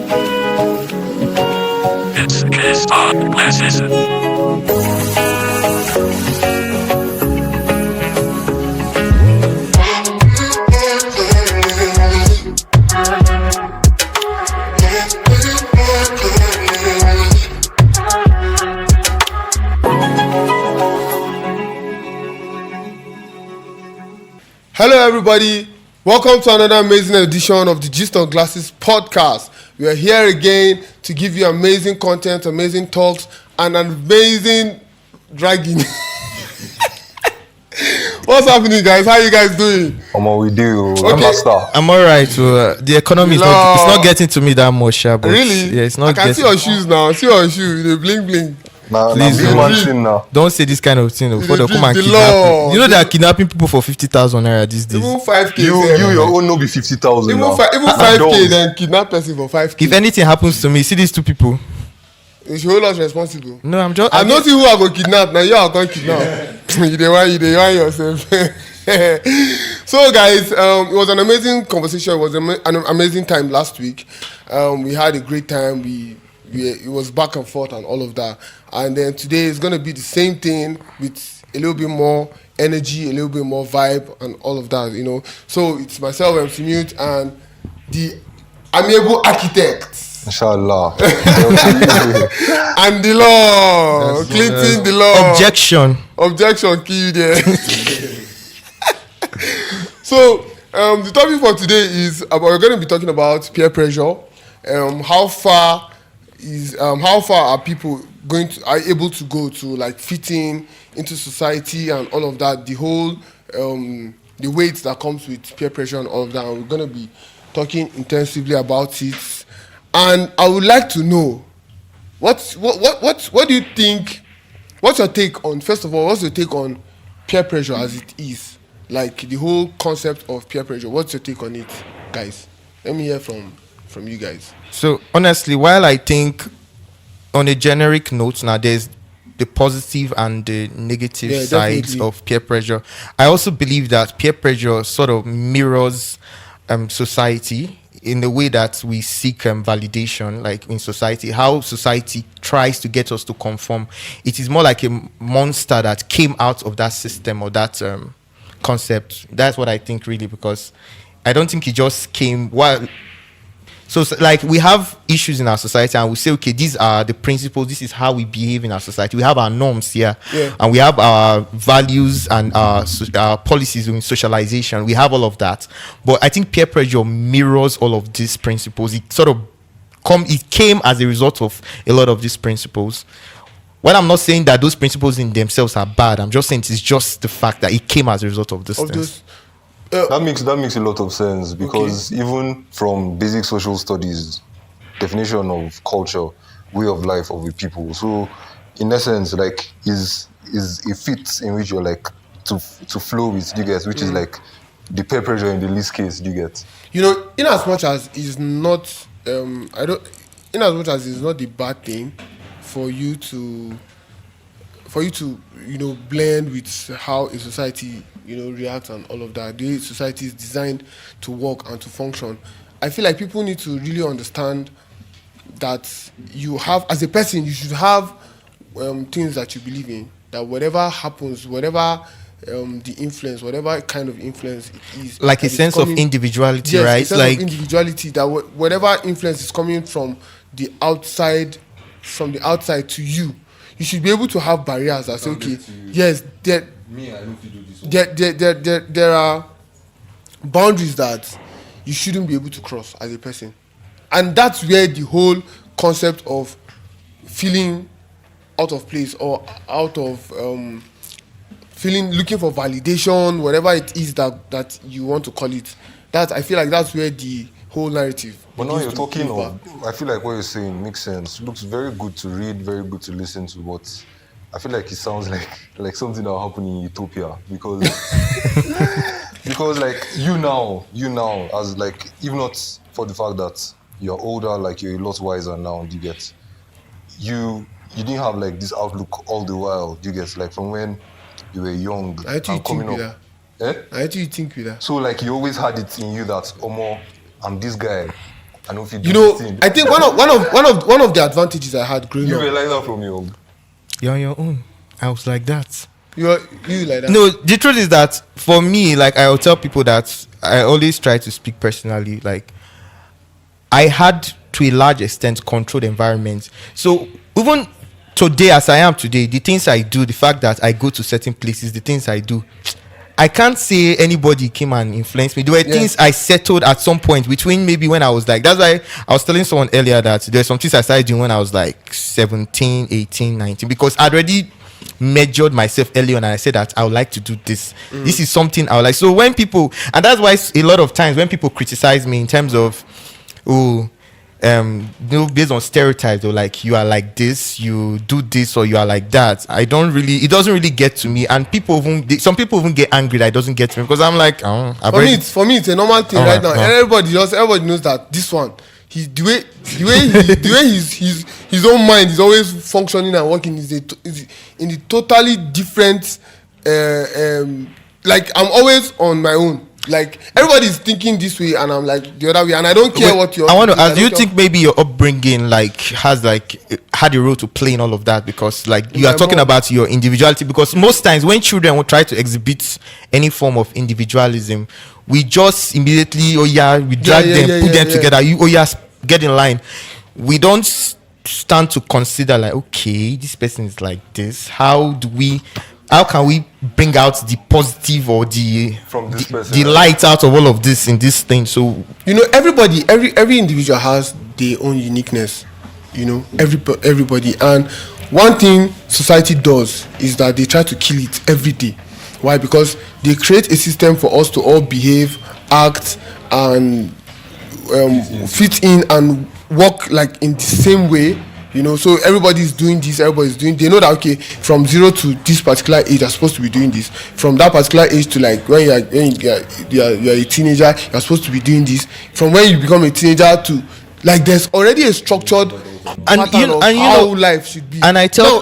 This is Art Classes. Hello everybody, welcome to another amazing edition of the Gist on Glasses podcast. We are here again to give you amazing content, amazing talks, and an amazing dragging. What's happening, guys? How you guys doing? We do. Okay. Master. I'm alright. The economy is not getting to me that much, but Really? yeah, it's not. I can see your shoes now. See your shoes. They bling bling. Please don't say this kind of thing before they come and kidnap you. You know they are kidnapping people for 50,000 naira these days. Even 5K. You your own no be 50,000. Even 5K then kidnap person for 5K. If anything happens to me, see these two people. You should hold us responsible. No, I'm just. I'm not who I go kidnap. Now you are going kidnap. You dey want yourself. So guys, it was an amazing conversation. It was an amazing time last week. We had a great time. It was back and forth and all of that. And then today is going to be the same thing with a little bit more energy, a little bit more vibe and all of that, you know. So it's myself, MC Mute, and the amiable architects. Inshallah. And the law. Yes, Clinton, the law. Objection, kill you there. So the topic for today is we're going to be talking about peer pressure. How far are people are able to go to like fit into society and all of that? The whole the weight that comes with peer pressure and all of that. And we're going to be talking intensively about it. And I would like to know what do you think? What's your take on? First of all, what's your take on peer pressure as it is? Like the whole concept of peer pressure. What's your take on it, guys? Let me hear from you guys. So honestly, while I think on a generic note now, there's the positive and the negative sides of peer pressure. I also believe that peer pressure sort of mirrors society in the way that we seek validation, like in society, how society tries to get us to conform. It is more like a monster that came out of that system or that concept. That's what I think, really, because I don't think it just came while. So, like, we have issues in our society and we say, okay, these are the principles, this is how we behave in our society. We have our norms here, and we have our values and our policies in socialization. We have all of that. But I think peer pressure mirrors all of these principles. It sort of came as a result of a lot of these principles. Well, I'm not saying that those principles in themselves are bad. I'm just saying it's just the fact that it came as a result of these things. That makes a lot of sense because even from basic social studies, definition of culture, way of life of the people. So, in essence, like is a fit in which you're like to flow with, do you get? Which is like the peer pressure in the least case, do you get? You know, in as much as it's not, in as much as it's not the bad thing for you to blend with how a society react and all of that. The way society is designed to work and to function. I feel like people need to really understand that you have, as a person, you should have things that you believe in. That whatever happens, whatever the influence, whatever kind of influence it is, like a sense of individuality, yes, right? A sense of individuality. That whatever influence is coming from the outside to you, you should be able to have barriers that say, okay, yes, there are boundaries that you shouldn't be able to cross as a person. And that's where the whole concept of feeling out of place or out of looking for validation, whatever it is that you want to call it, that I feel like that's where the whole narrative. But now you're talking of, I feel like what you're saying makes sense. Looks very good to read, very good to listen to, but I feel like it sounds like something that will happen in Utopia because like you now as like, even not for the fact that you're older, like you're a lot wiser now, do you get? You didn't have like this outlook all the while, do you get? Like from when you were young and coming up. I think with that. So like you always had it in you that I'm this guy, I don't feel You know, I think one of the advantages I had growing you up. realize that from young. You're on your own. I was like that. You like that? No, the truth is that for me, like I will tell people that I always try to speak personally. Like I had to a large extent controlled environment. So even today, as I am today, the things I do, the fact that I go to certain places, the things I do, I can't say anybody came and influenced me. There were things I settled at some point between maybe when I was like, that's why I was telling someone earlier that there's some things I started doing when I was like 17, 18, 19, because I'd already measured myself early on and I said that I would like to do this. This is something I would like. So when people, and that's why a lot of times when people criticize me in terms of, based on stereotypes or like you are like this, you do this, or you are like that, it doesn't really get to me. And some people even get angry that it doesn't get to me because I'm like, for me it's a normal thing right now. Everybody knows that this one, the way his own mind is always functioning and working is in a totally different like I'm always on my own. Like everybody's thinking this way and I'm like the other way, and I don't care what you're. I want to ask, do you think maybe your upbringing had a role to play in all of that? Because like you are talking about your individuality, because most times when children will try to exhibit any form of individualism, we just immediately we drag them, put them together, get in line. We don't stand to consider like, okay, this person is like this, how can we bring out the positive or the light out of all of this in this thing? So every individual has their own uniqueness. Everybody, and one thing society does is that they try to kill it every day. Why? Because they create a system for us to all behave, act, and fit in and work like in the same way. So everybody's doing this, they know that, okay, from 0 to this particular age, you're supposed to be doing this. From that particular age to like when you're a teenager, you're supposed to be doing this. From when you become a teenager to like, there's already a structured pattern of how life should be. And I tell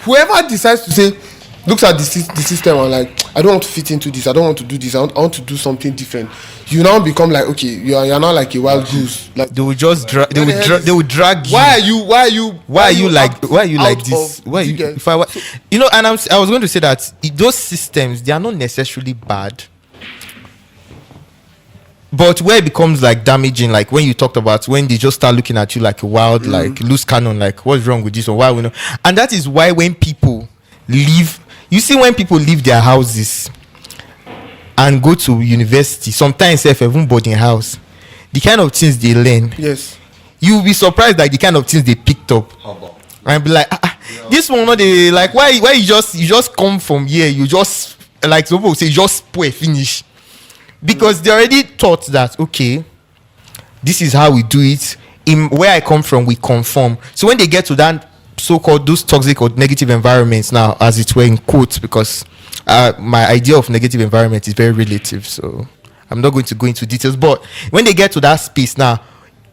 whoever decides to say, looks at the system and like, I don't want to fit into this, I don't want to do this, I want to do something different. You now become like, okay, you're now like a wild goose. Like they will just they will drag you. Why are you like this? Why you? And I was going to say that those systems, they are not necessarily bad. But where it becomes like damaging, like when you talked about when they just start looking at you like a wild, like loose cannon, like what's wrong with this or why we know. And that is why when people leave their houses and go to university, sometimes even boarding house, the kind of things they learn, you'll be surprised like the kind of things they picked up. And be like, this one not they like why you just come from here, you just like some people say just finish, because they already thought that, okay, this is how we do it. In where I come from, we conform. So when they get to that so-called those toxic or negative environments now, as it were in quotes, because my idea of negative environment is very relative, so I'm not going to go into details. But when they get to that space now,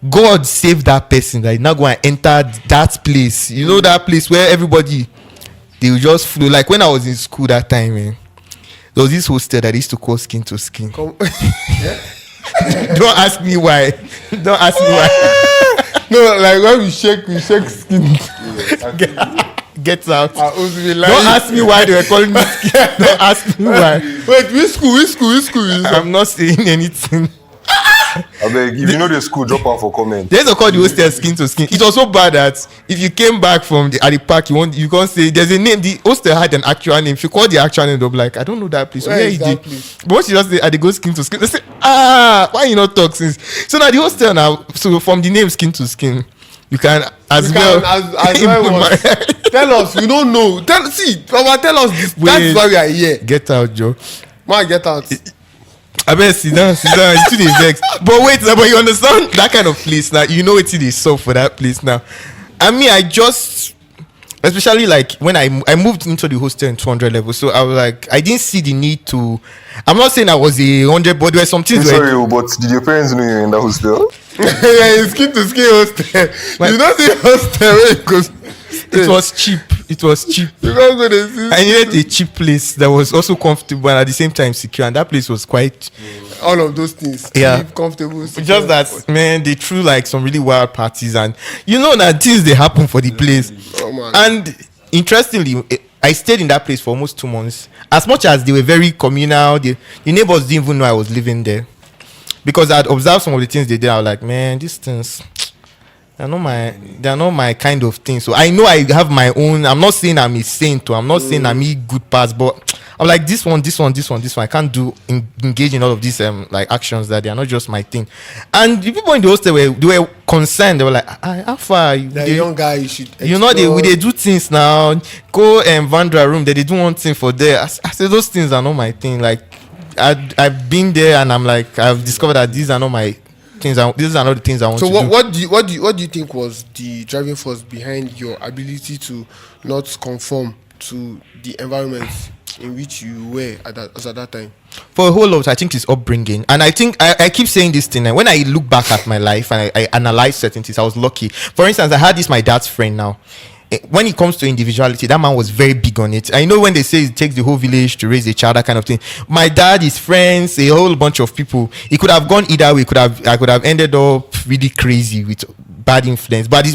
God save that person that is not going to enter that place. That place where everybody, they will just flow. Like when I was in school that time, there was this hostel that used to call Skin to Skin. Don't ask me why. Don't ask me why. No, like when we shake skin. Get out. Don't ask me why they were calling me skin. Don't ask me why. Wait, which school? I'm not saying anything. I beg, if you know the school, drop out for comment. There's a call the hostel Skin to Skin. It was so bad that if you came back from at the park, you can't say there's a name. The hostel had an actual name. If you call the actual name, they'll be like, I don't know that place. Where is that place? But once you just say, they go Skin to Skin, they say, why you not talk since? So now the hostel now, so from the name Skin to Skin, you can as well tell us. We don't know. Tell us this. That's why we are here. Get out, Joe. Man, get out. I better sit down. You see the vex. But wait, but you understand that kind of place now. You know what it is so for that place now. I mean, I just, especially like when I moved into the hostel in 200 level, so I was like, I didn't see the need to. I'm not saying I was a 100, but there were some things. Sorry, but did your parents know you're in that hostel? Yeah, it's Skin to Skin hostel. You know the hostel where it goes. It was cheap. I needed a cheap place that was also comfortable and at the same time secure, and that place was quite all of those things. Yeah. Sleep, comfortable. Just that, man, they threw like some really wild parties, and that things they happen for the place. Oh, man. And interestingly, I stayed in that place for almost 2 months. As much as they were very communal, the neighbors didn't even know I was living there, because I'd observed some of the things they did. I was like, man, these things, they're not my kind of thing. So I know I have my own. I'm not saying I'm a saint, or I'm not saying I'm a good pass, but I'm like, this one. I can't engage in all of these like actions that they are not just my thing. And the people in the hostel they were concerned. They were like, how far? The young guy, you should they do things now. Go Vandra room. They do one thing for there. I said those things are not my thing. Like I've been there, and I'm like, I've discovered that these are not my things. These are not the things I want to do. So what do you think was the driving force behind your ability to not conform to the environment in which you were at that time? For a whole lot, I think it's upbringing. And I think I keep saying this thing, and when I look back at my life and I analyze certain things, I was lucky. For instance, I had my dad's friend now. When it comes to individuality, that man was very big on it. I know when they say it takes the whole village to raise a child, that kind of thing. My dad, his friends, a whole bunch of people. It could have gone either way. I could have ended up really crazy with bad influence. But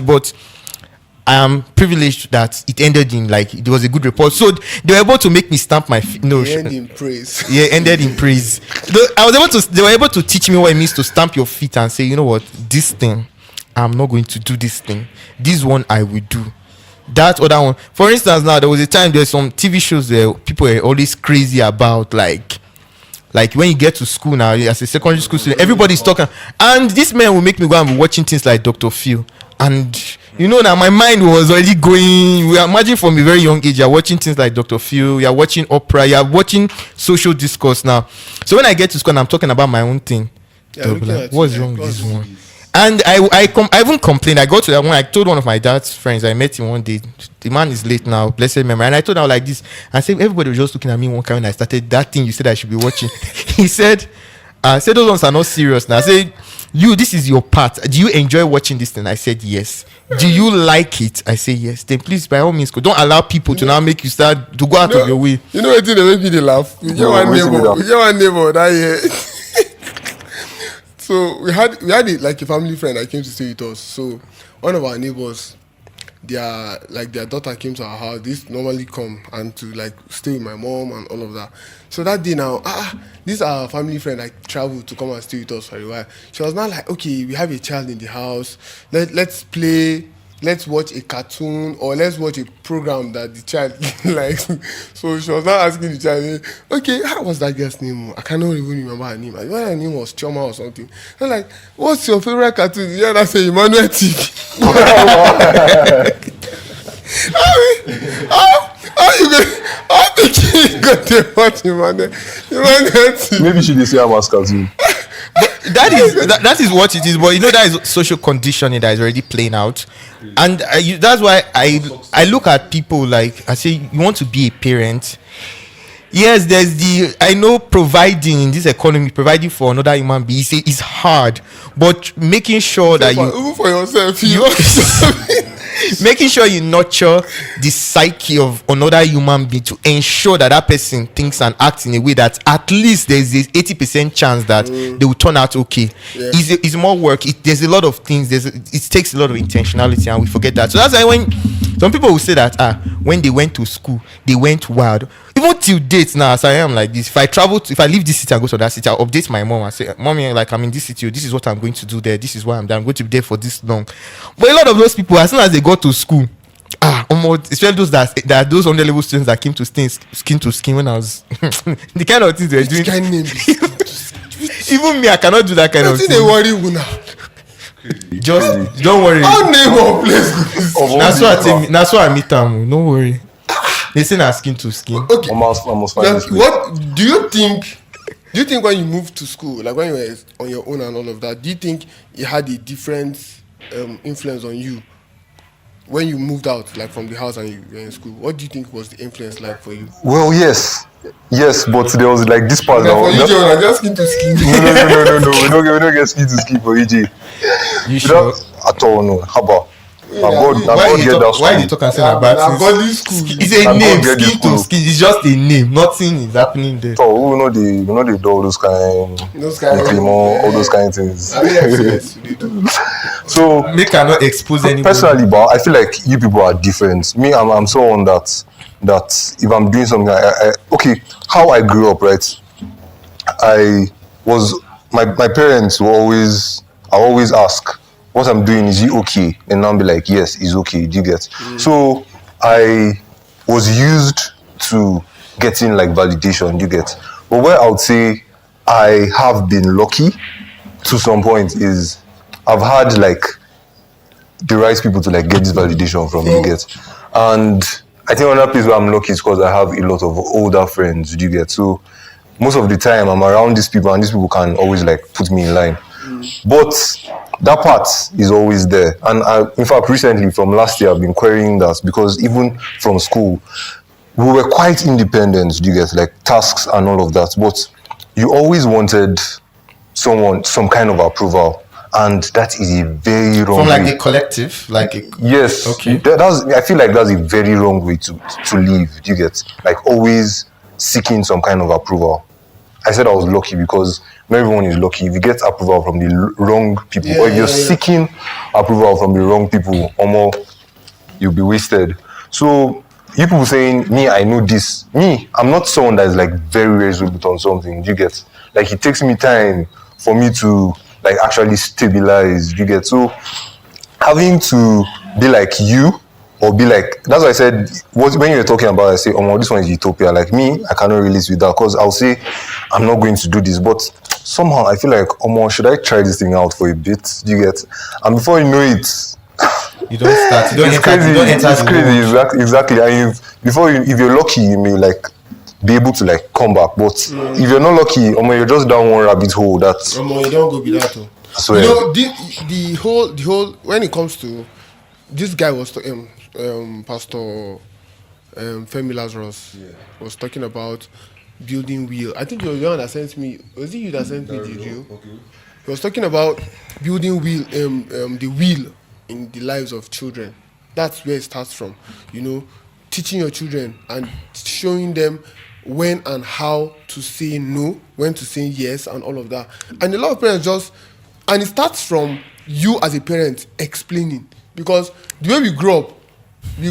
I am privileged that it ended in like it was a good report. So they were able to make me stamp my ended in praise. Yeah, ended in praise. They were able to teach me what it means to stamp your feet and say, you know what, this thing, I'm not going to do this thing. This one I will do. That other one. For instance, now there was a time there's some TV shows where people were always crazy about like when you get to school now as a secondary school student, everybody's talking, and this man will make me go and be watching things like Dr. Phil. And now my mind was already going. We are imagine from a very young age, you're watching things like Dr. Phil, you're watching opera, you're watching social discourse now. So when I get to school and I'm talking about my own thing, they'll be like, what's wrong with this one? And I even complained. I got to that one. I told one of my dad's friends. I met him one day. The man is late now, blessed memory. And I told him like this. I said everybody was just looking at me one time when I started that thing you said I should be watching. He said, those ones are not serious now. I said, this is your part. Do you enjoy watching this thing? I said yes. Do you like it? I said yes. Then please, by all means, don't allow people to now make you start to go out of your way. You know what? They make me laugh. We get one neighbor that year. So we had like a family friend that came to stay with us. So one of our neighbors, their daughter came to our house. This normally come and to like stay with my mom and all of that. So that day now, this our family friend like traveled to come and stay with us for a while. She was not like, okay, we have a child in the house. Let's play. Let's watch a cartoon or let's watch a program that the child likes. So she was not asking the child, okay, how was that girl's name? I cannot even remember her name. I thought her name was Choma or something. I'm like, what's your favorite cartoon? Yeah, that's a Emmanuel TV. How the kid got to watch Emmanuel TV? Maybe she did say I'm as cartoon. That is what it is, but that is social conditioning that is already playing out, and that's why I look at people like I say, you want to be a parent. Yes, I know providing in this economy, providing for another human being is hard, but making sure that even for yourself, making sure you nurture the psyche of another human being to ensure that person thinks and acts in a way that at least there's this 80% chance that they will turn out okay. Yeah. It's more work. There's a lot of things. It takes a lot of intentionality, and we forget that. So that's why when some people will say that when they went to school, they went wild. Even till date now, as I am like this, if I leave this city and go to that city, I'll update my mom and say, Mommy, like I'm in this city, this is what I'm going to do there, this is why I'm there, I'm going to be there for this long. But a lot of those people, as soon as they go to school, almost, especially those that those under level students that came to skin to skin when I was the kind of things they were doing. Even me, I cannot do that kind of thing. They worry you now. Just don't worry. Our neighbor place. That's why I meet them. Don't worry. They say na skin to skin. Okay. Almost what do you think? Do you think when you moved to school, like when you were on your own and all of that, do you think it had a different influence on you when you moved out, like from the house and you were in school? What do you think was the influence like for you? Well, yes, but there was like this part now. For EJ, I just skin to skin. No. We don't get skin to skin for EJ. You sure? At all, no. How about? God get that why school. you talk and say about Nah, it? godly school. It's a Nah, name, God get the skin to school. skin. It's just a name. Nothing is happening there. So we know they do all those kind Those kind of all those kind of things. I mean, yes, they do. So Make cannot expose anybody. personally, but I feel like you people are different. Me, I'm someone that if I'm doing something, okay, how I grew up, right? I was my parents were always I always ask what I'm doing, is it okay? And I'll be like, yes, it's okay. Do you get? So I was used to getting like validation. Do you get? But where I would say I have been lucky to some point is I've had like the right people to like get this validation from. You get? And I think another place where I'm lucky is because I have a lot of older friends. Do you get? So most of the time I'm around these people and these people can always like put me in line. But that part is always there. And in fact, recently from last year, I've been querying that because even from school, we were quite independent, do you get, like tasks and all of that. But you always wanted some kind of approval. And that is a very wrong From like way. a collective, like a Yes. Okay. I feel like that's a very wrong way to live. Do you get? Like always seeking some kind of approval. I said I was lucky because not everyone is lucky. If you get approval from the wrong people, or if you're seeking approval from the wrong people, you'll be wasted. So you people saying, me, I know this. Me, I'm not someone that is like very resolute on something. Do you get? Like it takes me time for me to like actually stabilize. Do you get? So having to be like you or be like, that's why I said when you were talking about, I say, oh, this one is utopia. Like me, I cannot relate with that because I'll say I'm not going to do this, but somehow I feel like, should I try this thing out for a bit? Do you get? And before you know it, you don't start. You don't it's enter. crazy. You don't enter It's the crazy. world. Exactly. And if you're lucky, you may like be able to like come back. But if you're not lucky, you're just down one rabbit hole. That's You don't go with that. so. You know, the whole when it comes to this guy was Pastor Femi Lazarus was talking about building will. I think you were the one that sent me. Was it you that sent me the video? Okay. He was talking about building will, the will in the lives of children. That's where it starts from. You know, teaching your children and showing them when and how to say no, when to say yes, and all of that. And a lot of parents and it starts from you as a parent explaining, because the way we grew up in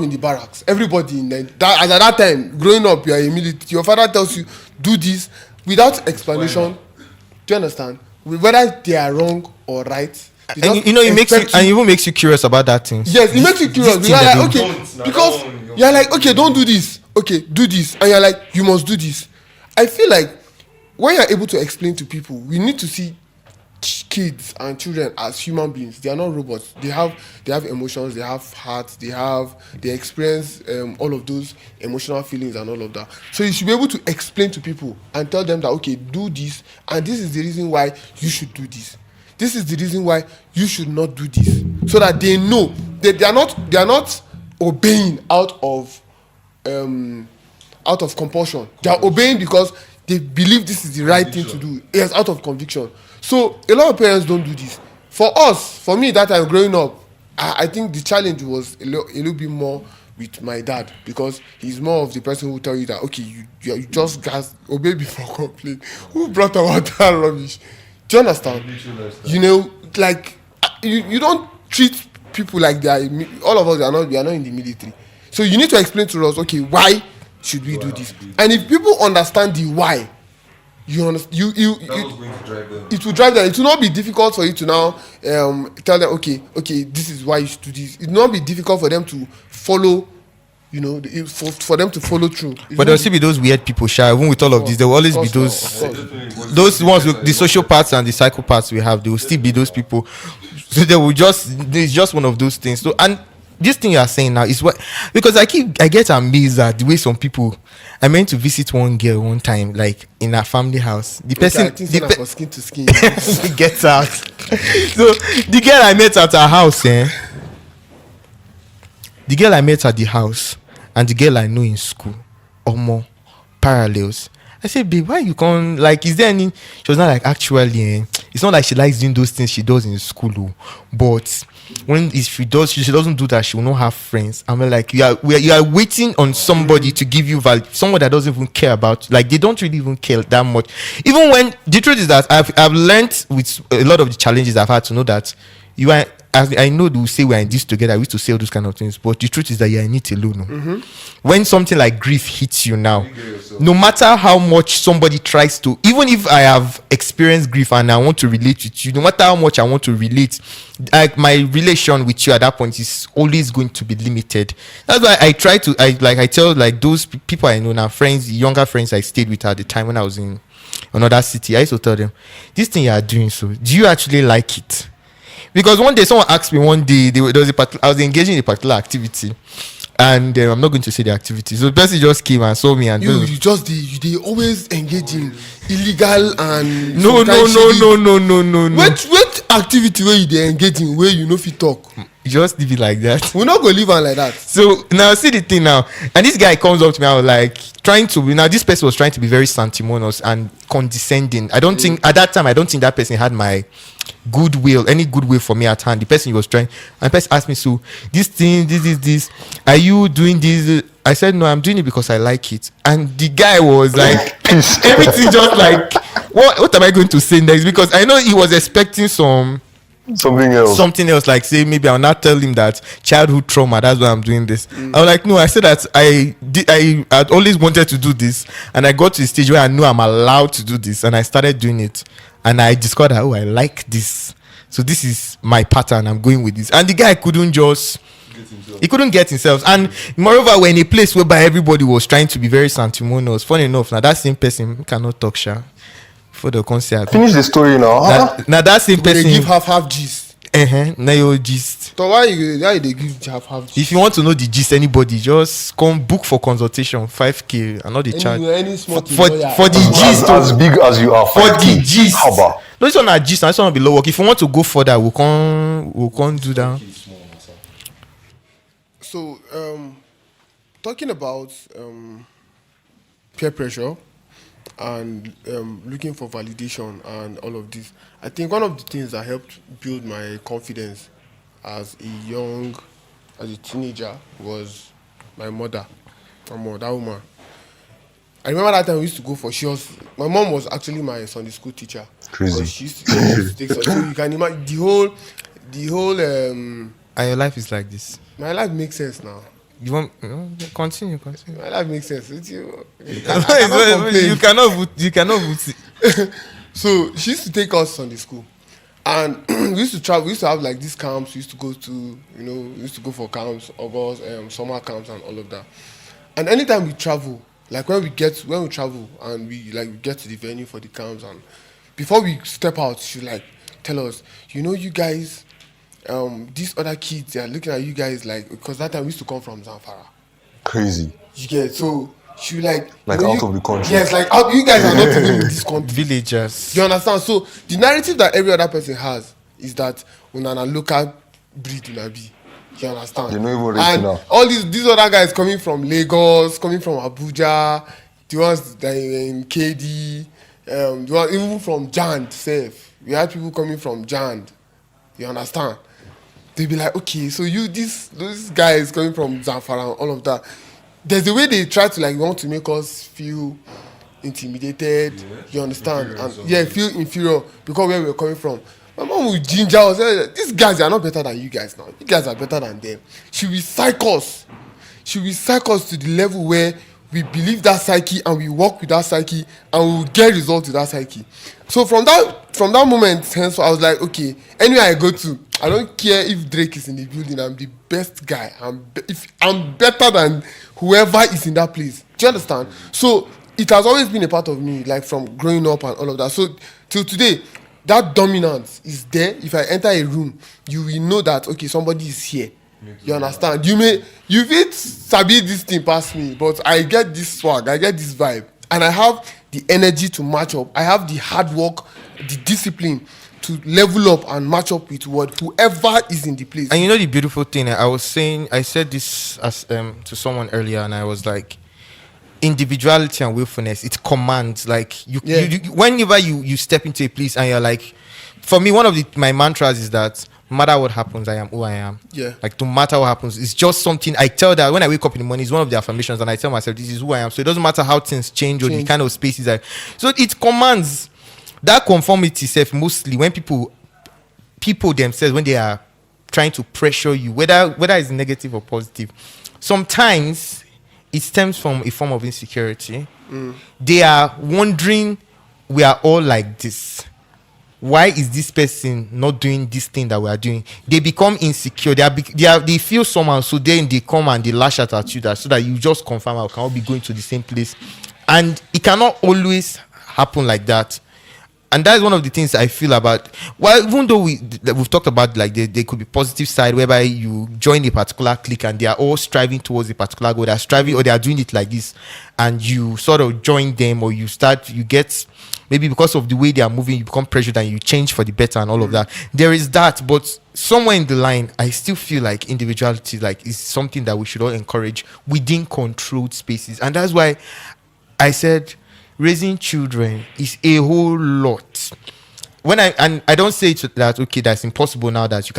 the barracks. Everybody in at that time, growing up, you are a military. Your father tells you do this without explanation. Do you understand? Whether they are wrong or right. And it makes you, and even makes you curious about that thing. Yes, it makes you curious. Because you're like, okay, because you're like, okay, don't do this. Okay, do this, and you're like, you must do this. I feel like when you're able to explain to people, we need to see kids and children as human beings. They are not robots. They have emotions, they have hearts, they experience all of those emotional feelings and all of that. So you should be able to explain to people and tell them that, okay, do this, and this is the reason why you should do this. This is the reason why you should not do this, so that they know that they are not obeying out of compulsion. They are obeying because they believe this is the right thing to do. Yes, out of conviction. So a lot of parents don't do this. For me, that time growing up, I think the challenge was a little bit more with my dad, because he's more of the person who will tell you that, okay, you just guys obey before complain. Who brought about that rubbish? Do you understand? You know, like you don't treat people like they are. All of us we are not in the military, so you need to explain to us, okay, why should we do this? And if people understand the why, it will drive them. It will not be difficult for you to now tell them, okay, this is why you should do this. It will not be difficult for them to follow. You know, for them to follow through. But there will still be those weird people, shy. Even with all of this, there will always be those ones with the sociopaths and the psychopaths we have. There will still be those people. So it's just one of those things. So, and this thing you are saying now is what, because I get amazed at the way some people. I meant to visit one girl one time, like in her family house. The person, for skin to skin. gets out. So the girl I met at her house, the girl I met at the house and the girl I know in school, or more parallels. I said, babe, why you can't, like, is there any, she was not like, actually, it's not like she likes doing those things she does in school, but when if she does, she doesn't do that, she will not have friends. I'm like, you are waiting on somebody to give you value, someone that doesn't even care about, like, they don't really even care that much. Even when, the truth is that I've learned with a lot of the challenges I've had to know that you are, I know they will say we're in this together. We used to say all those kind of things, but the truth is that you're in it alone. When something like grief hits you now, no matter how much somebody tries to, even if I have experienced grief and I want to relate with you, no matter how much I want to relate, like my relation with you at that point is always going to be limited. That's why I try to, I tell like those people I know now, friends, younger friends I stayed with at the time when I was in another city, I used to tell them, this thing you are doing, so do you actually like it? Because one day someone asked me, I was engaging in a particular activity, and I'm not going to say the activity. So the person just came and saw me and you always engage in illegal and no. What activity where you dey engage in where you know fit talk? Just leave it like that. We're not gonna leave on like that. So now see the thing now, and this guy comes up to me. I was like this person was trying to be very sanctimonious and condescending. I don't think at that time that person had my any goodwill for me at hand. The person he was trying, and the person asked me, so this thing, this, are you doing this? I said no, I'm doing it because I like it. And the guy was like, everything just like, what am I going to say next? Because I know he was expecting something else, like say maybe I'll not tell him that childhood trauma, that's why I'm doing this. I was like, no, I said that I had always wanted to do this, and I got to the stage where I knew I'm allowed to do this, and I started doing it, and I discovered that, I like this, so this is my pattern, I'm going with this. And the guy couldn't get himself. And moreover, we're in a place whereby everybody was trying to be very sanctimonious. Funny enough, now that same person cannot talk for the concert. Finish the story now. Now that same person they give half gist. Now your gist. So why they give half gist? If you want to know the gist, anybody just come book for consultation, 5K, and not the charge for the gist. As big as you are, for the gist. Haba. No, this one are gist, and this one will be low work. If you want to go further, we'll come do that. So talking about peer pressure and looking for validation and all of this, I think one of the things that helped build my confidence as a teenager was my mother, that woman. I remember that time we used to go my mom was actually my Sunday school teacher. Crazy. She used to take so you can imagine the whole and your life is like this. My life makes sense now. You want continue. My life makes sense. You cannot. So she used to take us Sunday school, and we used to travel. We used to have like these camps. We used to go to, we used to go for camps, August, summer camps, and all of that. And anytime we travel, like when we travel and we get to the venue for the camps, and before we step out, she like tell us, you guys. These other kids, they are looking at you guys like, because that time we used to come from Zamfara. Crazy. You get, so she like out of the country. Yes, like you guys are not even in this country. Villagers. You understand? So the narrative that every other person has is that una local breed una be. You understand? You know even and now. All these other guys coming from Lagos, coming from Abuja, the ones that in KD, the ones even from Jand, safe. We had people coming from Jand. You understand? They'll be like, okay, so those guys coming from Zamfara and all of that. There's a way they try to want to make us feel intimidated. Yeah. You understand? And feel inferior because where we're coming from. My mom would ginger us. These guys are not better than you guys now. You guys are better than them. She will psych us. She will psych us to the level where we believe that psyche and we work with that psyche and we will get results with that psyche. So from that moment, hence I was like, okay, anywhere I go to, I don't care if Drake is in the building, I'm the best guy. If I'm better than whoever is in that place. Do you understand? So it has always been a part of me, like from growing up and all of that. So till today, that dominance is there. If I enter a room, you will know that, okay, somebody is here. You understand? You fit sabi this thing past me, but I get this swag, I get this vibe, and I have the energy to match up. I have the hard work, the discipline to level up and match up with whoever is in the place. And the beautiful thing, I said this as to someone earlier, and I was like, individuality and willfulness, it commands. Like Yeah. whenever you step into a place and you're like, for me, one of my mantras is that no matter what happens, I am who I am. Yeah. Like no matter what happens, it's just something I tell that when I wake up in the morning, it's one of the affirmations, and I tell myself this is who I am. So it doesn't matter how things change or the kind of spaces so it commands that conformity self mostly when people themselves, when they are trying to pressure you, whether it's negative or positive, sometimes it stems from a form of insecurity. They are wondering, we are all like this, why is this person not doing this thing that we are doing? They become insecure. They feel somehow, so then they come and they lash out at you so that you just confirm I cannot be going to the same place. And it cannot always happen like that. And that is one of the things I feel about. Well, even though we've talked about like there could be positive side whereby you join a particular clique and they are all striving towards a particular goal. They're striving or they are doing it like this, and you sort of join them, or you get maybe because of the way they are moving, you become pressured and you change for the better and all of that. There is that, but somewhere in the line, I still feel like individuality is something that we should all encourage within controlled spaces, and that's why I said raising children is a whole lot. When I don't say that okay, that's impossible now, that you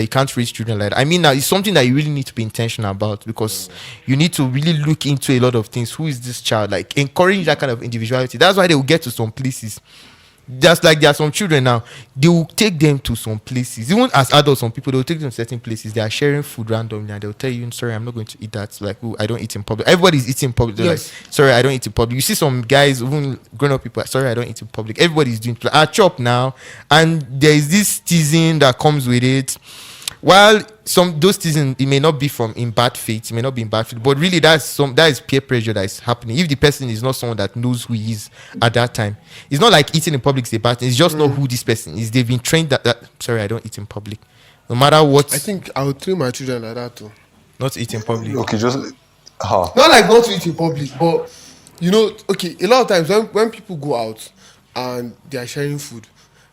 can't raise children like that. I mean, now it's something that you really need to be intentional about, because you need to really look into a lot of things. Who is this child? Like encourage that kind of individuality. That's why they will get to some places. Just like there are some children now, they will take them to some places. Even as adults, some people, they will take them to certain places. They are sharing food randomly and they'll tell you, sorry, I'm not going to eat that. Like, oh, I don't eat in public. Everybody's eating in public. They're like, sorry, I don't eat in public. You see some guys, even grown-up people, sorry, I don't eat in public. Everybody's doing I chop now. And there is this teasing that comes with it. While those teasing, it may not be in bad faith, it may not be in bad faith, but really that is peer pressure that is happening. If the person is not someone that knows who he is at that time, it's not like eating in public is a bad thing. It's just not who this person is. They've been trained that sorry, I don't eat in public, no matter what. I think I would train my children like that too. Not eat in public. Okay, just not like not to eat in public, but okay, a lot of times when people go out and they are sharing food,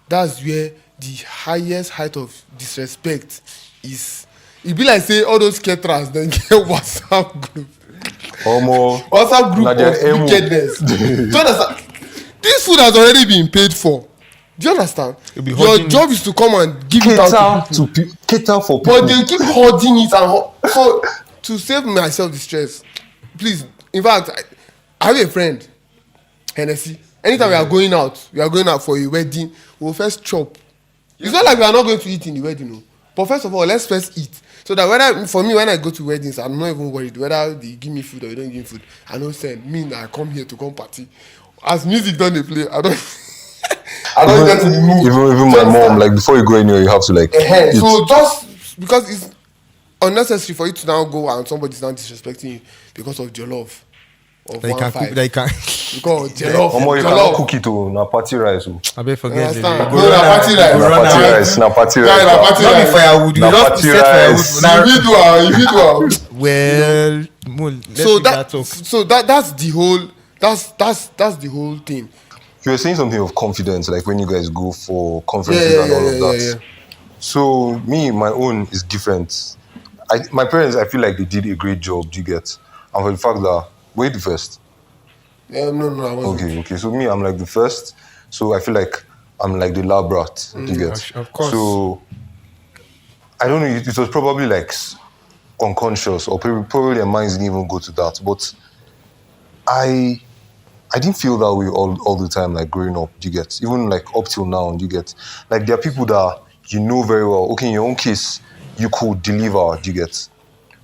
that's where the highest height of disrespect is. It be like say all those caterers then get WhatsApp group. WhatsApp group of wickedness. Do you understand? This food has already been paid for. Do you understand? Your job is to come and give it out to people. Cater for people. But they keep hoarding it so to save myself the stress. Please, in fact, I have a friend, Hennessy. Anytime we are going out for a wedding, we'll first chop. It's not like we are not going to eat in the wedding, no. But first of all, let's first eat. So that when I go to weddings, I'm not even worried whether they give me food or they don't give me food. I don't send me. I come here to come party. As music don't they play, I don't get to the mood. Even my mom, like before you go anywhere, you have to like. So just because it's unnecessary for you to now go and somebody's now disrespecting you because of your love. They can cook. They can. Because jollof. You cannot cook it to na party rice. I bet forget it. Na party rice. Na party rice. Not be firewood. You just set firewood. If you do. Well, so that's the whole thing. You were saying something of confidence, like when you guys go for conferences and all of that. Yeah. So my own is different. My parents, I feel like they did a great job. Do you get? And for the fact that were you the first? No, I wasn't. Okay. So I'm like the first. So I feel like I'm like the lab rat. Do you get? Of course. So I don't know. It was probably like unconscious, or probably their minds didn't even go to that. But I didn't feel that way all the time, like growing up. Do you get? Even like up till now. Do you get? Like there are people that you know very well. Okay, in your own case, you could deliver. Do you get?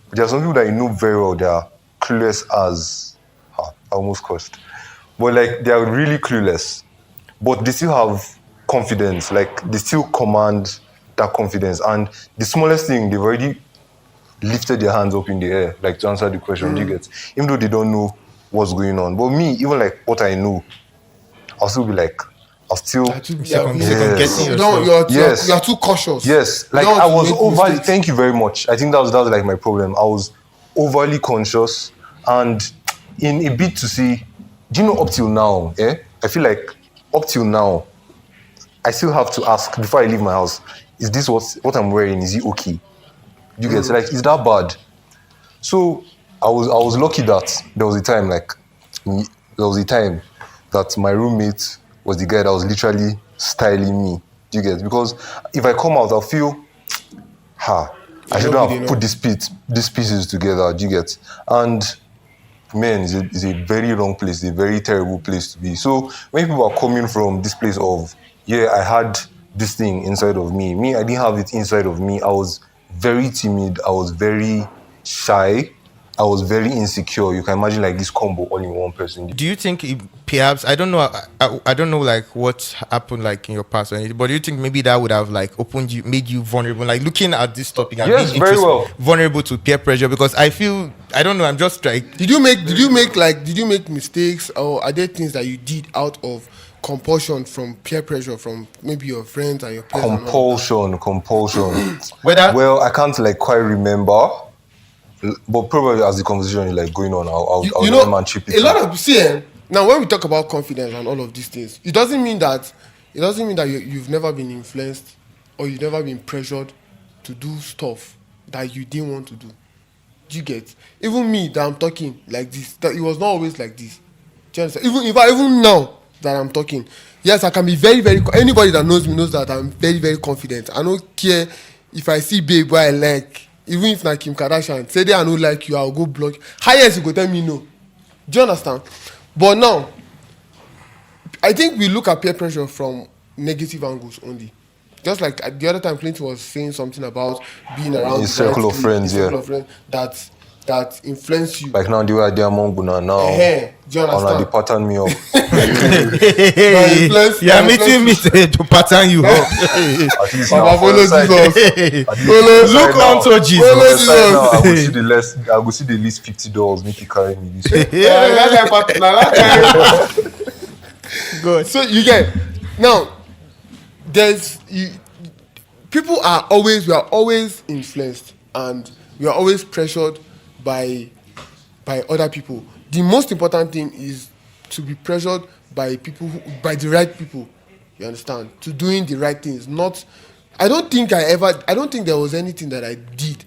But there are some people that you know very well. They are clueless as I almost cursed, but like they are really clueless, but they still have confidence. Like they still command that confidence, and the smallest thing they've already lifted their hands up in the air, like to answer the question. Do you get? Even though they don't know what's going on, but me, even like what I know, I'll still be like, second guessing yourself. You are too cautious. Yes, like I was overly. Thank you very much. I think that was like my problem. I was overly conscious, and in a bit to see, do you know up till now, I feel like up till now, I still have to ask before I leave my house, is this what I'm wearing, is it okay? You get like, is that bad? So I was lucky that there was a time like there was a time that my roommate was the guy that was literally styling me. Do you get? Because if I come out, I'll feel, I shouldn't have put these pieces together. Do you get? And man, it's a very wrong place, a very terrible place to be. So when people are coming from this place of, yeah, I had this thing inside of me. I didn't have it inside of me. I was very timid. I was very shy. I was very insecure. You can imagine like this combo all in one person. Do you think perhaps, I don't know, I don't know like what happened like in your past or anything, but do you think maybe that would have like opened you, made you vulnerable, like looking at this topic and yes, being very well vulnerable to peer pressure? Because I feel, I don't know, I'm just like, did you make mistakes, or are there things that you did out of compulsion from peer pressure from maybe your friends and your peers? Compulsion. Well, I can't like quite remember. But probably as the conversation is like going on, I'll chip it. A lot of now when we talk about confidence and all of these things, it doesn't mean that you've never been influenced or you've never been pressured to do stuff that you didn't want to do. Do you get? Even me that I'm talking like this, that it was not always like this. Do you understand? Even now that I'm talking, yes, I can be very, very. Anybody that knows me knows that I'm very, very confident. I don't care if I see babe who I like. Even if like Kim Kardashian say I don't like you, I'll go block. Highest you go tell me no. Do you understand? But now, I think we look at peer pressure from negative angles only. Just like the other time, Clinton was saying something about being around a circle of friends, that influence you. Like now, the way I am among now. Do you understand? The pattern me up. Yeah, meeting me to pattern you up. At least Papa, follow Jesus. Look onto Jesus. I will see the least $50. Make you carry me this way. Good. So you get now. We are always influenced and we are always pressured by other people. The most important thing is to be pressured by the right people. You understand? To doing the right things. I don't think there was anything that I did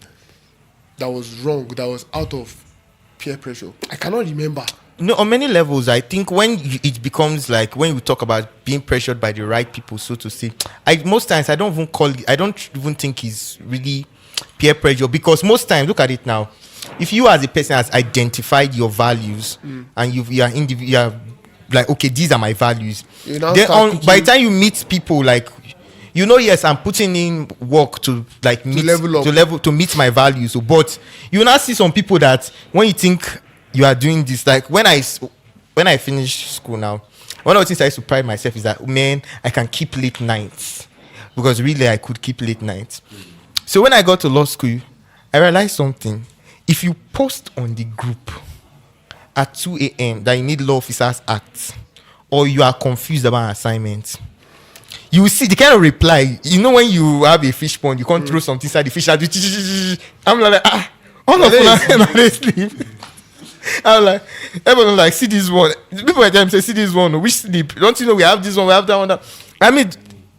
that was wrong, that was out of peer pressure. I cannot remember. No, on many levels, I think when it becomes like when we talk about being pressured by the right people, so to say, most times I don't even think it's really peer pressure, because most times, look at it now, if you as a person has identified your values and you are like, okay, these are my values, then by the time you meet people, like, yes, I'm putting in work to like meet to meet my values, but you now see some people that when you think you are doing this, like when I finish school now, one of the things I used to pride myself is that, man, I can keep late nights, because really I could keep late nights. So when I got to law school, I realized something. If you post on the group at 2 a.m. that you need law officers act, or you are confused about an assignment, you will see the kind of reply. When you have a fish pond, you can't throw something inside the fish. I'm like, all of them sleep. I'm like, everyone like, see this one. People at times say, see this one. We sleep. Don't you know we have this one, we have that one. I mean,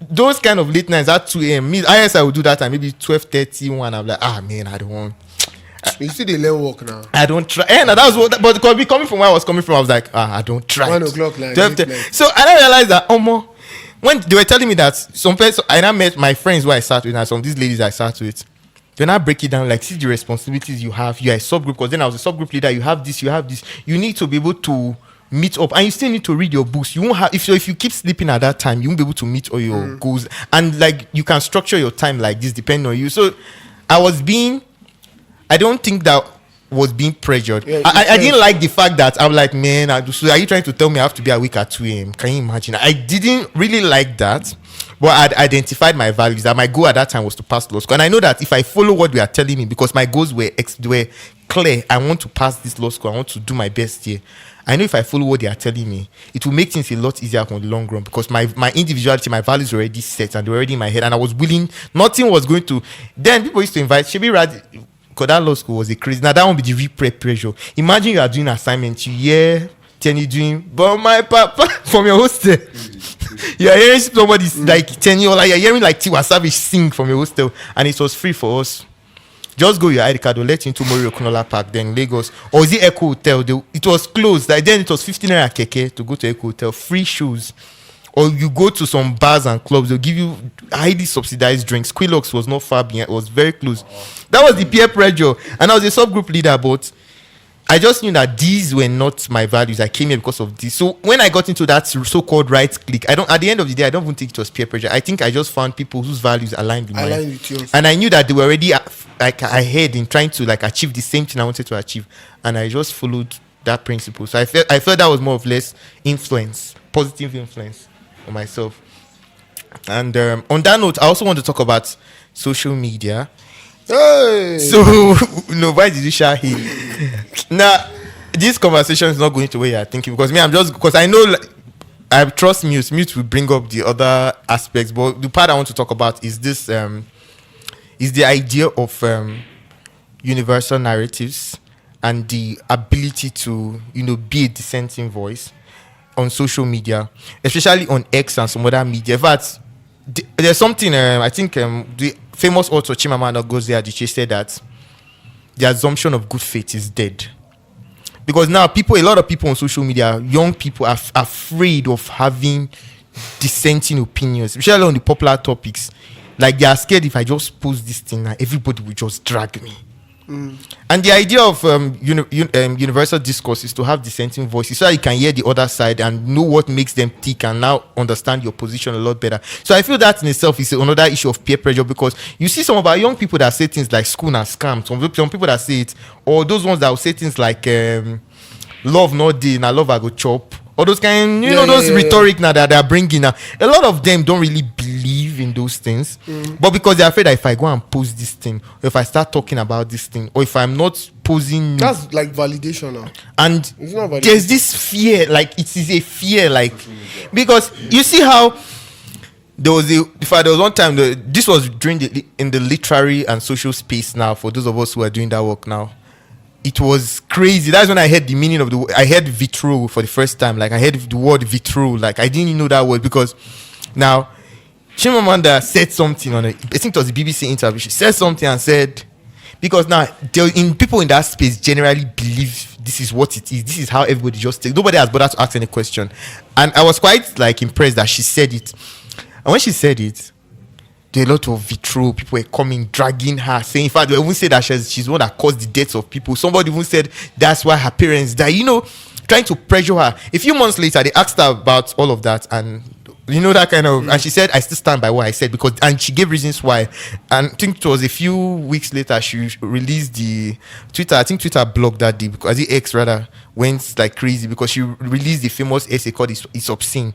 those kind of late nights at 2 a.m. I would do that time, maybe 12:30, 1. I'm like, man, I don't want. You see the learn work now. I don't try. And that was what, but coming from where I was coming from, I was like, I don't try. 1 o'clock, like, so I realized that when they were telling me that some person, I now met my friends who I sat with, and some of these ladies I sat with. Then I break it down, like, see the responsibilities you have. You are a subgroup, because then I was a subgroup leader. You have this. You need to be able to meet up, and you still need to read your books. You won't have if you keep sleeping at that time, you won't be able to meet all your goals. And like, you can structure your time like this depending on you. So I don't think that was being pressured. Yeah, I didn't like the fact that I'm like, man, so are you trying to tell me I have to be awake at 2 a.m.? Can you imagine? I didn't really like that. But I'd identified my values, that my goal at that time was to pass law school. And I know that if I follow what they are telling me, because my goals were clear, I want to pass this law school, I want to do my best here. I know if I follow what they are telling me, it will make things a lot easier on the long run, because my individuality, my values were already set and they were already in my head, and I was willing. Nothing was going to. Then people used to invite Shebi Rad, because that law school was a crazy. Now that won't be the real pressure. Imagine you are doing assignments, then you doing, but my papa from your hostel. You are hearing somebody like 10 years old, like you're hearing like Tiwa Savage sing from your hostel, and it was free for us. just go your ID card, they'll let you into Mori Okunola Park, then Lagos. Or is it Echo Hotel? It was closed. Like then it was 15 naira keke to go to Echo Hotel, free shoes. Or you go to some bars and clubs, they'll give you highly subsidized drinks. Quillox was not far behind, it was very close. That was the peer pressure. And I was a subgroup leader, but I just knew that these were not my values. I came here because of this. So when I got into that so-called right clique, at the end of the day, I don't even think it was peer pressure. I think I just found people whose values aligned with mine. And I knew that they were already ahead in trying to achieve the same thing I wanted to achieve. And I just followed that principle. So I felt that was more or less influence, positive influence on myself. And on that note, I also want to talk about social media. Hey. So why did you share here? Now, this conversation is not going to where you're thinking, because because I know I trust Mute. Mute will bring up the other aspects, but the part I want to talk about is this is the idea of universal narratives and the ability to be a dissenting voice on social media, especially on X and some other media. In fact, there's something I think the famous author Chimamanda Ngozi Adichie said that the assumption of good faith is dead, because now a lot of people on social media, young people, are afraid of having dissenting opinions, especially on the popular topics. Like they are scared, if I just post this thing, everybody will just drag me. And the idea of universal discourse is to have dissenting voices so that you can hear the other side and know what makes them tick and now understand your position a lot better. So I feel that in itself is another issue of peer pressure, because you see some of our young people that say things like school and scam, some people that say it, or those ones that will say things like love not day, now love I go chop. All those kind, rhetoric now that they are bringing now. A lot of them don't really believe in those things, but because they're afraid that if I go and post this thing, or if I start talking about this thing, or if I'm not posing, that's like validation now. And it's not validation. There's this fear, like it is a fear, like because you see how there was one time this was during in the literary and social space. Now, for those of us who are doing that work now, it was crazy. That's when I heard the meaning of I heard vitriol for the first time. Like I heard the word vitriol. Like I didn't know that word, because now Chimamanda said something on it. I think it was the BBC interview. She said something and said, because now people in that space generally believe this is what it is. This is how everybody just takes. Nobody has bothered to ask any question. And I was quite impressed that she said it. And when she said it, there were a lot of vitriol. People were coming, dragging her, saying, in fact, they even said that she's the one that caused the deaths of people. Somebody even said that's why her parents died, trying to pressure her. A few months later, they asked her about all of that, and that kind of, and she said, I still stand by what I said, and she gave reasons why. And I think it was a few weeks later, she released the Twitter. I think Twitter blocked that day, because the X rather went crazy, because she released the famous essay called It's Obscene.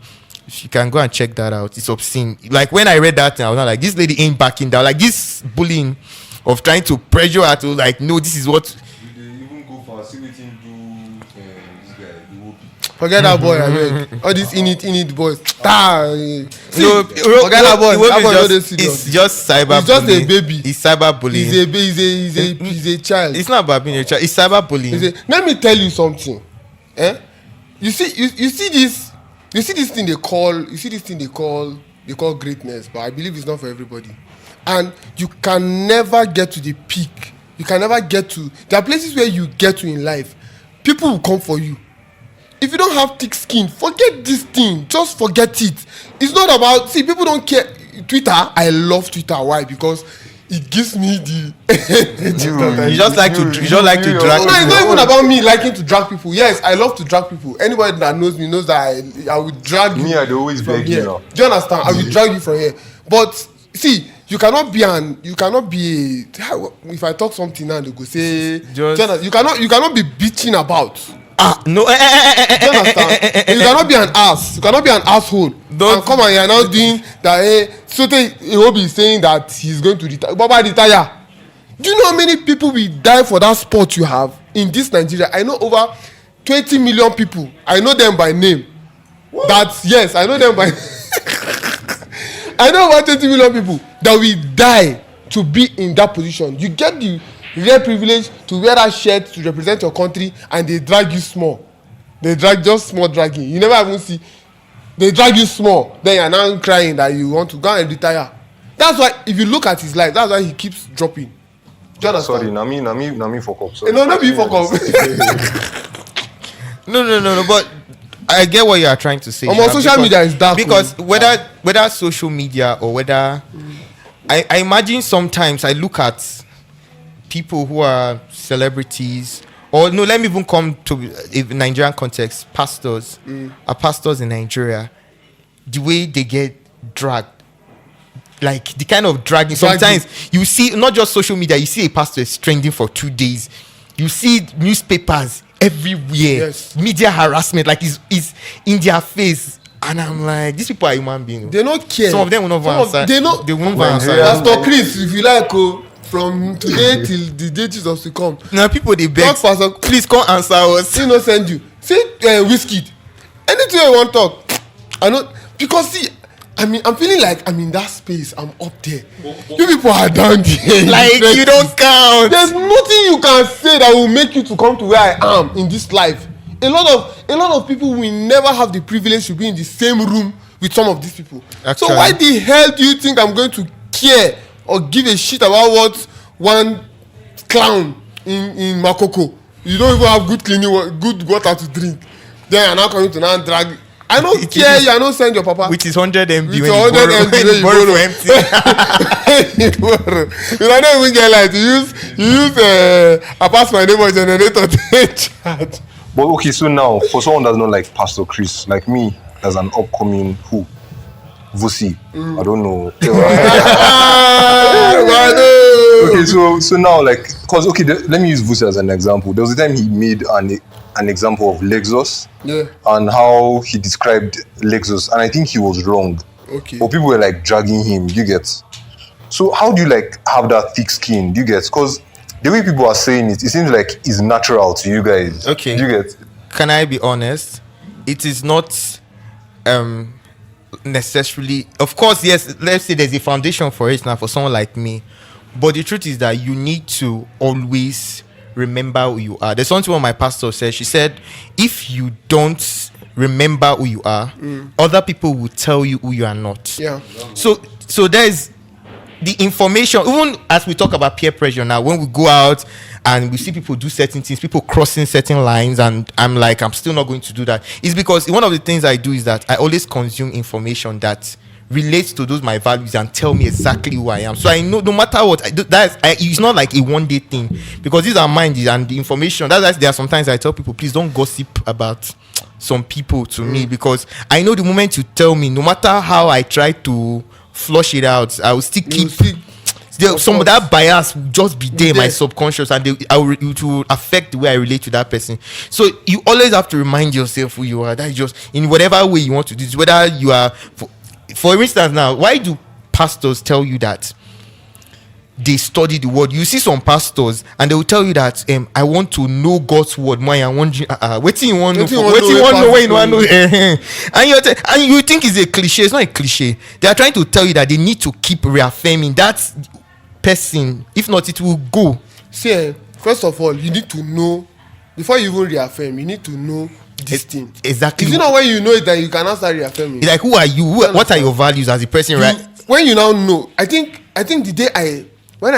You can go and check that out. It's obscene. Like when I read that thing, I was like, this lady ain't backing down. Like this bullying of trying to pressure her to no, this is what. They even go for see what him do this guy, the whoopee. Forget that boy, I mean. All these in it boys. Forget that boy. That boy it's just cyber. It's just a baby. It's cyber bullying. He's a child. It's not about being a child. It's cyber bullying. Let me tell you something. You see this thing they call greatness, but I believe it's not for everybody. And you can never get to the peak. You can never get to. There are places where you get to in life. People will come for you. If you don't have thick skin, forget this thing. Just forget it. It's not about. See, people don't care. Twitter, I love Twitter. Why? Because it gives me the. you just like to drag. No, it's not even about me liking to drag people. Yes, I love to drag people. Anybody that knows me knows that I will drag you. Me, I'd always beg you. Do you understand? I will drag you from here. But see, you cannot be if I talk something now, they go say. You cannot be bitching about. No. Do you understand? You cannot be an ass. You cannot be an asshole. And come on, you're now doing that. So he will be saying that he's going to retire. Baba retire. Do you know how many people will die for that sport you have in this Nigeria? I know over 20 million people. I know them by name. Yes, I know them by. I know over 20 million people that will die to be in that position. You get the rare privilege to wear that shirt to represent your country, and they drag you small. They drag just small dragging. You never even see. They drag you small. Then you're now crying that you want to go and retire. That's why, if you look at his life, that's why he keeps dropping. Do you understand? Sorry, Nami fuck up. No, not be fuck up. No. But I get what you are trying to say. On social media is dark because whether social media or whether I imagine sometimes I look at people who are celebrities, or no, let me even come to a Nigerian context. Pastors are pastors in Nigeria. The way they get dragged, like the kind of dragging. Sometimes you see not just social media. You see a pastor is trending for 2 days. You see newspapers everywhere. Yes. Media harassment, like is in their face. And I'm like, these people are human beings. They don't care. Some of them will not answer. They won't answer. Pastor Chris, if you like, from today till the day Jesus will come. Now people they beg. Pastor, please come answer us. He no send you. See, Whiskey. Anything you want to talk, I know because see. I mean, I'm feeling like I'm in that space. I'm up there. You people are down there. Like you don't count. There's nothing you can say that will make you to come to where I am in this life. A lot of people will never have the privilege to be in the same room with some of these people. Actually. So why the hell do you think I'm going to care or give a shit about what one clown in Makoko? You don't even have good water to drink. Then you're now coming to now drag. I don't care. You don't send your papa. Which is 100 MB With when 100 MB you borrow for empty. You don't even get like you use I pass my neighbor generator to charge. But okay, so now for someone that's not like Pastor Chris, like me, as an upcoming Vusi, I don't know. Okay, so now like, cause okay, let me use Vusi as an example. There was a time he made an example of Lexus, and how he described Lexus, and I think he was wrong. Okay. But people were like dragging him. You get? So how do you like have that thick skin? Do you get? Cause the way people are saying it seems like it's natural to you guys. Okay. Do you get? Can I be honest? It is not necessarily. Of course, yes. Let's say there's a foundation for it now for someone like me, but the truth is that you need to always remember who you are. There's something what my pastor said. She said, if you don't remember who you are, other people will tell you who you are not. Yeah. So there's the information. Even as we talk about peer pressure now, when we go out and we see people do certain things, people crossing certain lines, and I'm like, I'm still not going to do that. It's because one of the things I do is that I always consume information that relates to those my values and tell me exactly who I am. So I know no matter what, it's not like a one day thing, because these are mine and the information. That's why there are sometimes I tell people, please don't gossip about some people to me, because I know the moment you tell me, no matter how I try to flush it out, I will still keep some of that bias will just be there in my subconscious, and it will affect the way I relate to that person. So you always have to remind yourself who you are. That's just in whatever way you want to do this, whether you are for instance now, why do pastors tell you that they study the word? You see some pastors and they will tell you that I want to know God's word more. I'm wondering what you want to know, where you want to know. And you think it's a cliche. It's not a cliche. They are trying to tell you that they need to keep reaffirming that person. If not, it will go. See, first of all, you need to know before you even reaffirm. You need to know this thing. Exactly. Is it not when you know it that you cannot start reaffirming? Like, who are you? What are your values as a person, right? When you now know, I think the day when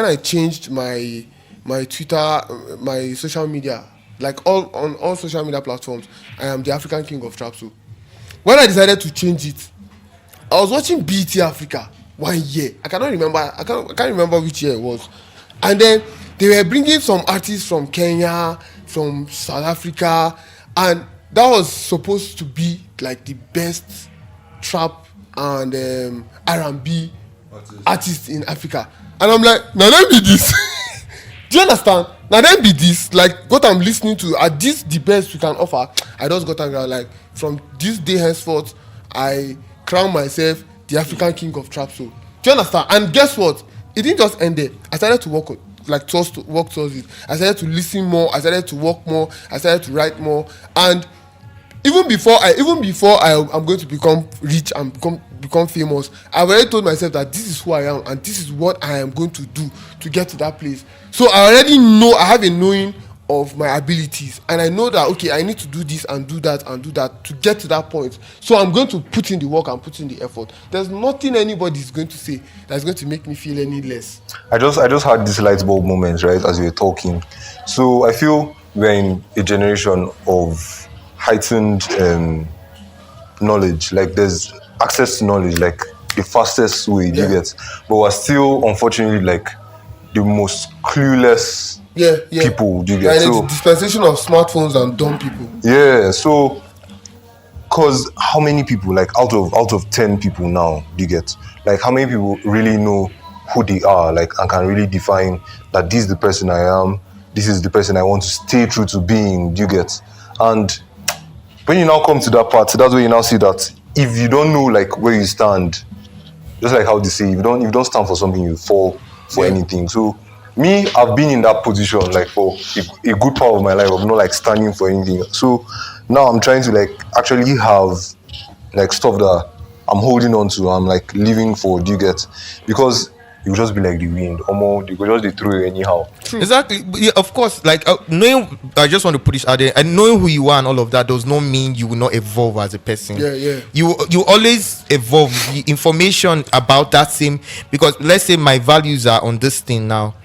I changed my Twitter, my social media, like on all social media platforms, I am the African King of Trap. So when I decided to change it, I was watching BET Africa 1 year. I can't remember which year it was, and then they were bringing some artists from Kenya, from South Africa, and that was supposed to be like the best trap and R&B artists in Africa. And I'm like, now let me this. Do you understand? Now let me this. Like what I'm listening to, are this the best we can offer? I just got angry. Like from this day henceforth, I crown myself the African King of Trap. So do you understand? And guess what? It didn't just end there. I started to work towards it. I started to listen more. I started to work more. I started to write more. And even before I'm going to become rich and become famous, I've already told myself that this is who I am and this is what I am going to do to get to that place. So I already know, I have a knowing of my abilities, and I know that okay, I need to do this and do that and do that to get to that point. So I'm going to put in the work and put in the effort. There's nothing anybody is going to say that's going to make me feel any less. I just had this light bulb moment, right, as we were talking. So I feel we're in a generation of heightened knowledge. Like there's access to knowledge, like the fastest way you get. But we're still, unfortunately, like the most clueless people. Do you get? So dispensation of smartphones and dumb people. Yeah. So, cause how many people, like out of 10 people now, do you get? Like how many people really know who they are, like, and can really define that this is the person I am, this is the person I want to stay true to being. Do you get? And when you now come to that part, that's where you now see that if you don't know like where you stand, just like how they say, if you don't stand for something, you fall for anything. So me, I've been in that position like for a good part of my life of not like standing for anything. So now I'm trying to like actually have like stuff that I'm holding on to, I'm like living for. Do you get? Because it will just be like the wind. They will just throw you anyhow. True. Exactly. Yeah, of course, like knowing, I just want to put this out there, and knowing who you are and all of that does not mean you will not evolve as a person. Yeah. You always evolve. The information about that same, because let's say my values are on this thing now,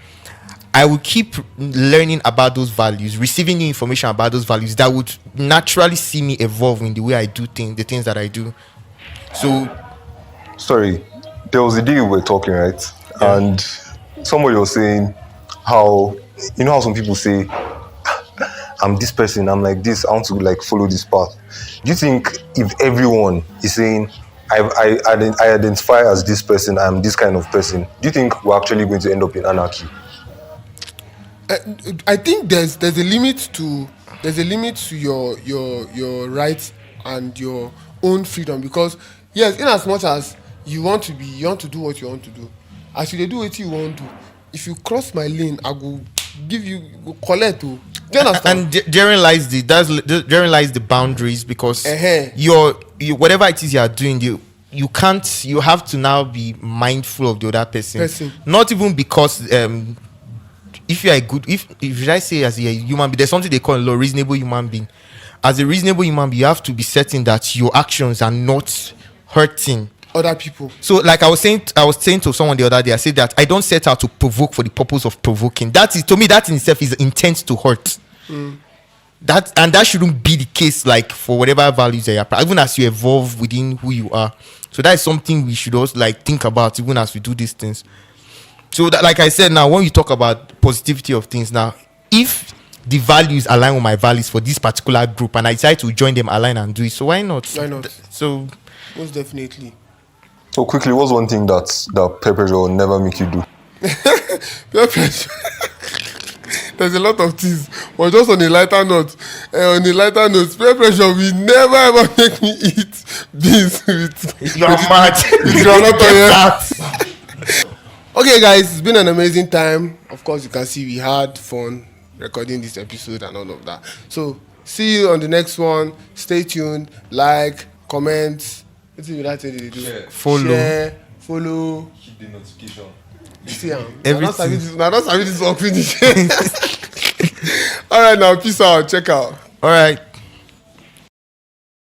I will keep learning about those values, receiving new information about those values that would naturally see me evolve in the way I do things, the things that I do. So, sorry, there was a day we were talking, right? Yeah. And somebody was saying how, you know how some people say, I'm this person, I'm like this, I want to like follow this path. Do you think if everyone is saying, I identify as this person, I'm this kind of person, do you think we're actually going to end up in anarchy? I think there's a limit to your rights and your own freedom, because yes, in as much as you want to do what you want to do, as you do what you want to do, if you cross my lane, I will give you collect. Do you understand? And therein lies the boundaries, because your whatever it is you are doing, you have to now be mindful of the other person. Not even because if you are if I say as a human being, there's something they call a reasonable human being. As a reasonable human being, you have to be certain that your actions are not hurting other people. So like I was saying to someone the other day, I said that I don't set out to provoke for the purpose of provoking. That is, to me, that in itself is intent to hurt. That shouldn't be the case, like for whatever values they are, even as you evolve within who you are. So that is something we should also like think about even as we do these things. So that, like I said, now when you talk about positivity of things, now if the values align with my values for this particular group and I decide to join them, align and do it, so why not? So most definitely. So quickly, what's one thing that peer pressure will never make you do? Peer pressure. There's a lot of things, but just on a lighter note, peer pressure will never ever make me eat beans with granite. Okay, guys, it's been an amazing time. Of course, you can see we had fun recording this episode and all of that. So, see you on the next one. Stay tuned. Like, comment. What's it that they do? Share, follow. Keep the notification. See, everything. Now, that's how this all finish. All right, now, peace out. Check out. All right.